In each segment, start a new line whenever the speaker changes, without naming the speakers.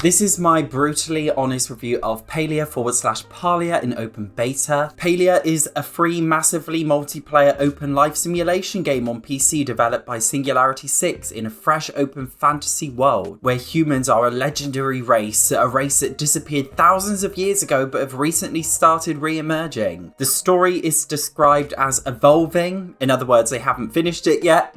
This is my brutally honest review of Palia/Palia in open beta. Palia is a free, massively multiplayer open life simulation game on PC developed by Singularity 6 in a fresh open fantasy world where humans are a legendary race, a race that disappeared thousands of years ago but have recently started re-emerging. The story is described as evolving, in other words they haven't finished it yet.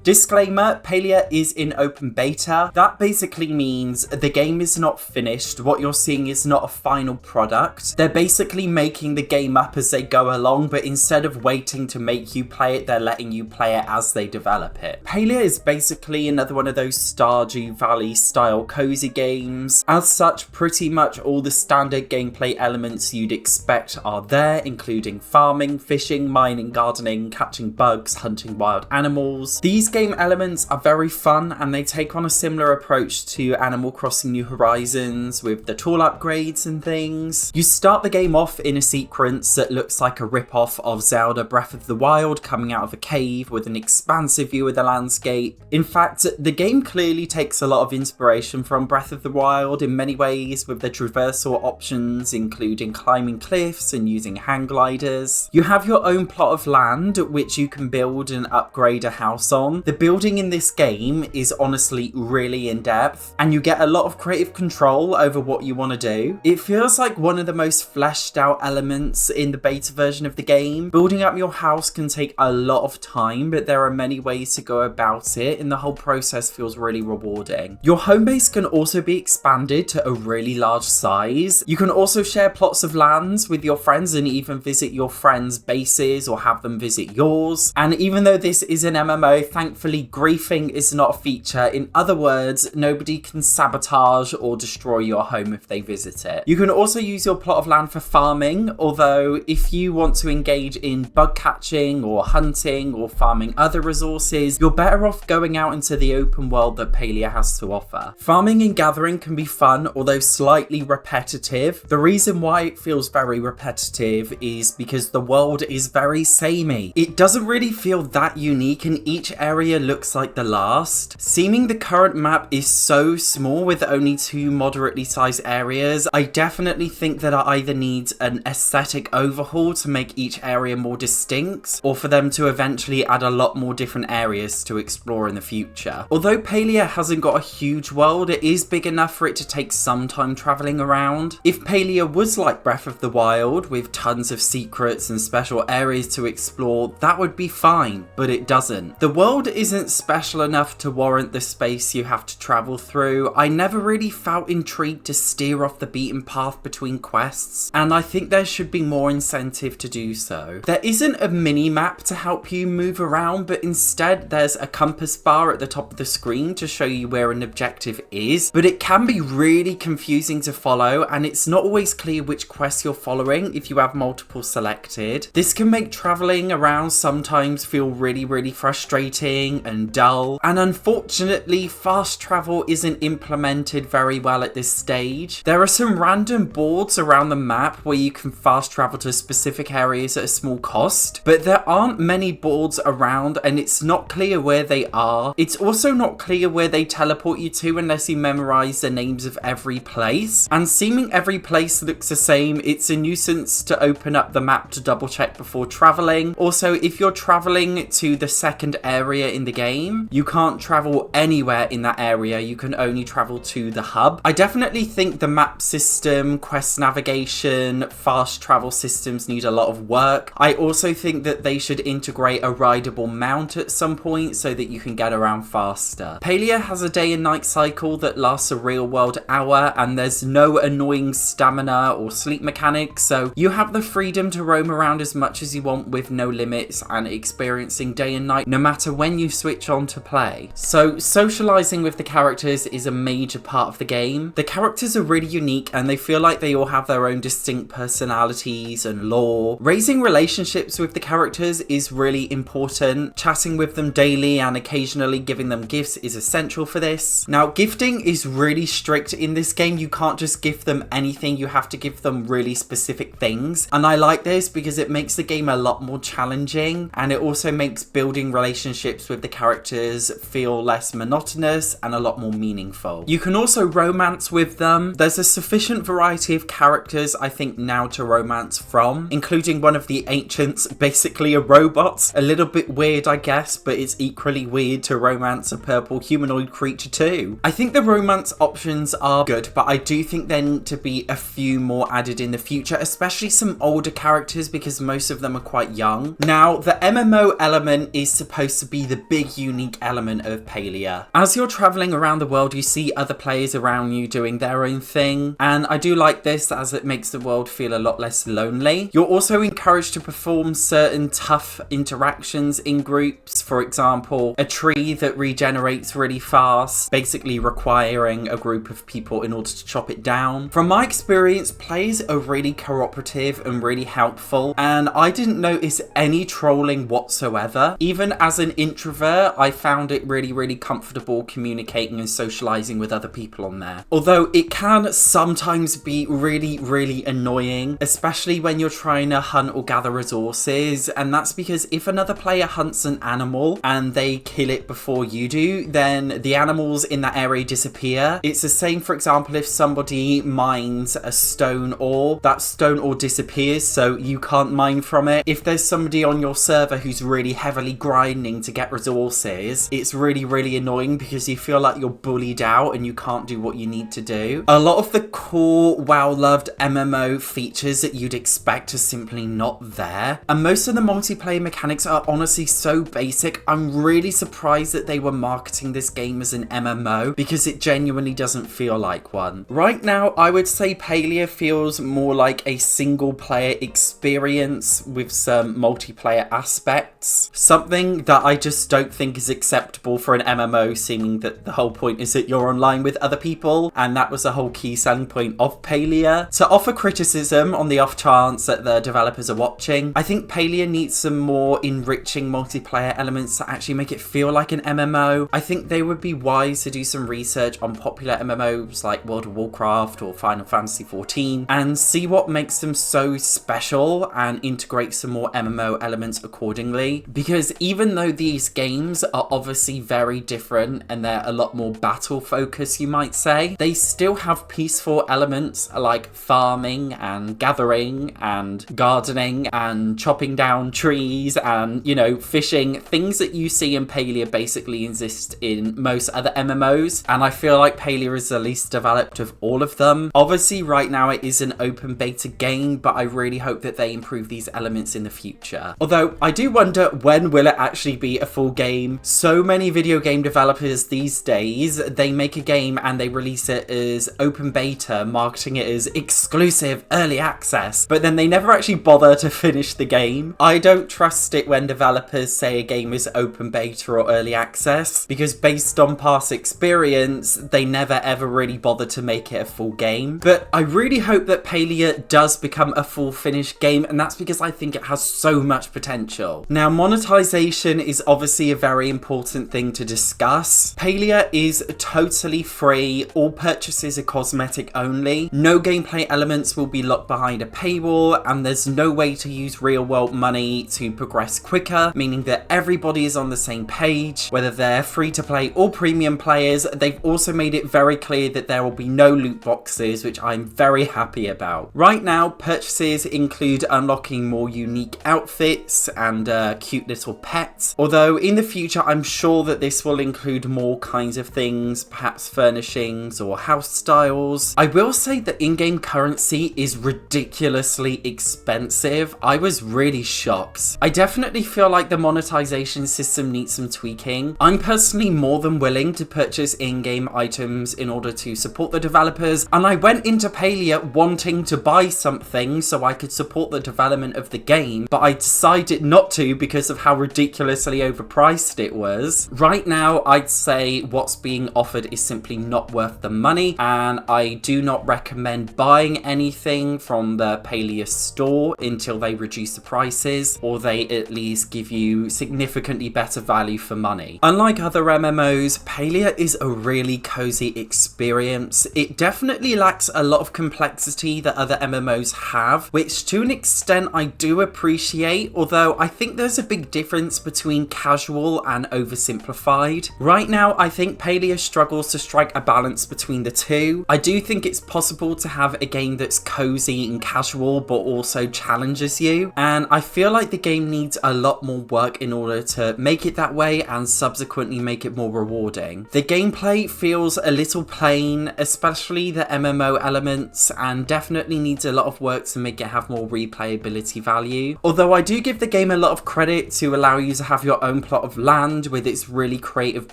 Disclaimer, Palia is in open beta. That basically means the game is not finished. What you're seeing is not a final product. They're basically making the game up as they go along, but instead of waiting to make you play it, they're letting you play it as they develop it. Palia is basically another one of those Stardew Valley style cozy games. As such, pretty much all the standard gameplay elements you'd expect are there, including farming, fishing, mining, gardening, catching bugs, hunting wild animals. These game elements are very fun and they take on a similar approach to Animal Crossing New Horizons with the tool upgrades and things. You start the game off in a sequence that looks like a rip-off of Zelda Breath of the Wild coming out of a cave with an expansive view of the landscape. In fact, the game clearly takes a lot of inspiration from Breath of the Wild in many ways, with the traversal options including climbing cliffs and using hang gliders. You have your own plot of land which you can build and upgrade a house on. The building in this game is honestly really in depth and you get a lot of creative control over what you want to do. It feels like one of the most fleshed out elements in the beta version of the game. Building up your house can take a lot of time, but there are many ways to go about it and the whole process feels really rewarding. Your home base can also be expanded to a really large size. You can also share plots of lands with your friends and even visit your friends' bases or have them visit yours. And even though this is an MMO, thankfully griefing is not a feature. In other words, nobody can sabotage or destroy your home if they visit it. You can also use your plot of land for farming, although if you want to engage in bug catching or hunting or farming other resources, you're better off going out into the open world that Palia has to offer. Farming and gathering can be fun, although slightly repetitive. The reason why it feels very repetitive is because the world is very samey. It doesn't really feel that unique and each area looks like the last. Seeming the current map is so small with only two moderately sized areas, I definitely think that I either need an aesthetic overhaul to make each area more distinct, or for them to eventually add a lot more different areas to explore in the future. Although Palia hasn't got a huge world, it is big enough for it to take some time travelling around. If Palia was like Breath of the Wild, with tons of secrets and special areas to explore, that would be fine, but it doesn't. The world isn't special enough to warrant the space you have to travel through. I never really felt intrigued to steer off the beaten path between quests, and I think there should be more incentive to do so. There isn't a mini map to help you move around, but instead there's a compass bar at the top of the screen to show you where an objective is, but it can be really confusing to follow and it's not always clear which quests you're following if you have multiple selected. This can make traveling around sometimes feel really frustrating and dull, and unfortunately fast travel isn't implemented very well at this stage. There are some random boards around the map where you can fast travel to specific areas at a small cost, but there aren't many boards around and it's not clear where they are. It's also not clear where they teleport you to unless you memorize the names of every place, and seeming every place looks the same, it's a nuisance to open up the map to double check before traveling. Also, if you're traveling to the second area in the game, you can't travel anywhere in that area, you can only travel to the hub. I definitely think the map system, quest navigation, fast travel systems need a lot of work. I also think that they should integrate a rideable mount at some point so that you can get around faster. Palia has a day and night cycle that lasts a real world hour and there's no annoying stamina or sleep mechanics, so you have the freedom to roam around as much as you want with no limits and experiencing day and night no matter when you switch on to play. So socializing with the characters is a major part of the game. The characters are really unique and they feel like they all have their own distinct personalities and lore. Raising relationships with the characters is really important. Chatting with them daily and occasionally giving them gifts is essential for this. Now, gifting is really strict in this game. You can't just gift them anything, you have to give them really specific things, and I like this because it makes the game a lot more challenging and it also makes building relationships with the characters feel less monotonous and a lot more meaningful. You can also also romance with them. There's a sufficient variety of characters, I think, now to romance from, including one of the ancients, basically a robot. A little bit weird, I guess, but it's equally weird to romance a purple humanoid creature too. I think the romance options are good, but I do think there need to be a few more added in the future, especially some older characters, because most of them are quite young. Now, the MMO element is supposed to be the big unique element of Palia. As you're traveling around the world, you see other players around you doing their own thing, and I do like this as it makes the world feel a lot less lonely. You're also encouraged to perform certain tough interactions in groups. For example, a tree that regenerates really fast, basically requiring a group of people in order to chop it down. From my experience, players are really cooperative and really helpful, and I didn't notice any trolling whatsoever. Even as an introvert, I found it really comfortable communicating and socializing with other people on there. Although it can sometimes be really annoying, especially when you're trying to hunt or gather resources, and that's because if another player hunts an animal and they kill it before you do, then the animals in that area disappear. It's the same, for example, if somebody mines a stone ore, that stone ore disappears, so you can't mine from it. If there's somebody on your server who's really heavily grinding to get resources, it's really annoying because you feel like you're bullied out and you can't do what you need to do. A lot of the core, well-loved MMO features that you'd expect are simply not there. And most of the multiplayer mechanics are honestly so basic. I'm really surprised that they were marketing this game as an MMO because it genuinely doesn't feel like one. Right now, I would say Palia feels more like a single-player experience with some multiplayer aspects. Something that I just don't think is acceptable for an MMO, seeming that the whole point is that you're online with other people, and that was the whole key selling point of Palia. To offer criticism on the off chance that the developers are watching, I think Palia needs some more enriching multiplayer elements to actually make it feel like an MMO. I think they would be wise to do some research on popular MMOs like World of Warcraft or Final Fantasy XIV and see what makes them so special and integrate some more MMO elements accordingly. Because even though these games are obviously very different and they're a lot more battle focused, you might say, they still have peaceful elements like farming and gathering and gardening and chopping down trees and, you know, fishing. Things that you see in Palia basically exist in most other MMOs, and I feel like Palia is the least developed of all of them. Obviously right now it is an open beta game, but I really hope that they improve these elements in the future. Although I do wonder, when will it actually be a full game? So many video game developers these days, they make a game and they release it as open beta, marketing it as exclusive early access, but then they never actually bother to finish the game. I don't trust it when developers say a game is open beta or early access, because based on past experience, they never ever really bother to make it a full game. But I really hope that Palia does become a full finished game, and that's because I think it has so much potential. Now, monetization is obviously a very important thing to discuss. Palia is totally free. All purchases are cosmetic only. No gameplay elements will be locked behind a paywall, and there's no way to use real world money to progress quicker, meaning that everybody is on the same page, whether they're free to play or premium players. They've also made it very clear that there will be no loot boxes, which I'm very happy about. Right now, purchases include unlocking more unique outfits and cute little pets, although in the future I'm sure that this will include more kinds of things, perhaps furnishings or house styles. I will say that in-game currency is ridiculously expensive. I was really shocked. I definitely feel like the monetization system needs some tweaking. I'm personally more than willing to purchase in-game items in order to support the developers, and I went into Palia wanting to buy something so I could support the development of the game, but I decided not to because of how ridiculously overpriced it was. Right now, I'd say what's being offered is simply not worth the money, and I do not recommend buying anything from the Palia store until they reduce the prices, or they at least give you significantly better value for money. Unlike other MMOs, Palia is a really cozy experience. It definitely lacks a lot of complexity that other MMOs have, which to an extent I do appreciate, although I think there's a big difference between casual and oversimplified. Right now, I think Palia struggles to strike a balance between the two. I do think it's possible to have a game that's cozy and casual but also challenges you, and I feel like the game needs a lot more work in order to make it that way and subsequently make it more rewarding. The gameplay feels a little plain, especially the MMO elements, and definitely needs a lot of work to make it have more replayability value. Although I do give the game a lot of credit to allow you to have your own plot of land with its really creative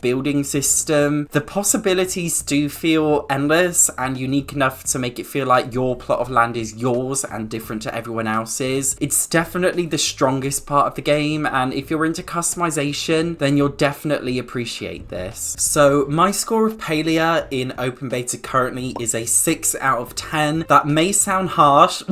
building system. The possibilities do feel endless and unique enough to make it feel like your plot of land is yours and different to everyone else's. It's definitely the strongest part of the game, and if you're into customization, then you'll definitely appreciate this. So my score of Palia in open beta currently is a 6 out of 10. That may sound harsh.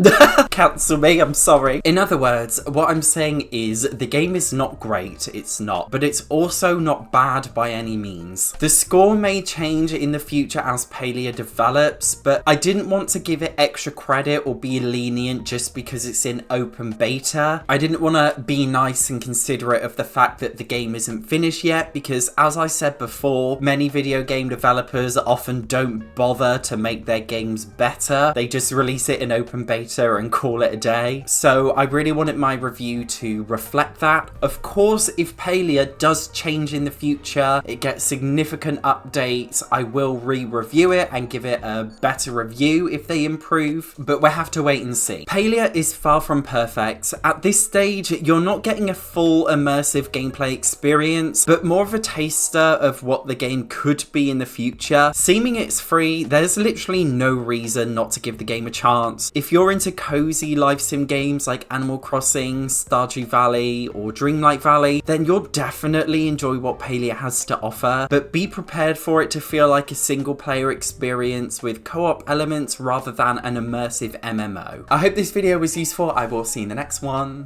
Cancel me, I'm sorry. In other words, what I'm saying is the game is not great, it's not, but it's also not bad by any means. The score may change in the future as Palia develops, but I didn't want to give it extra credit or be lenient just because it's in open beta. I didn't want to be nice and considerate of the fact that the game isn't finished yet, because as I said before, many video game developers often don't bother to make their games better. They just release it in open beta and call it a day. So I really wanted my review to reflect that. Of course, if Palia does change in the future, it gets significant updates, I will re-review it and give it a better review if they improve, but we'll have to wait and see. Palia is far from perfect. At this stage, you're not getting a full immersive gameplay experience, but more of a taster of what the game could be in the future. Seeming it's free, there's literally no reason not to give the game a chance. If you're into cozy life sim games like Animal Crossing, Stardew Valley, or Dreamlight Valley, then you'll definitely enjoy what Palia has to offer, but be prepared for it to feel like a single player experience with co-op elements rather than an immersive MMO. I hope this video was useful. I will see you in the next one.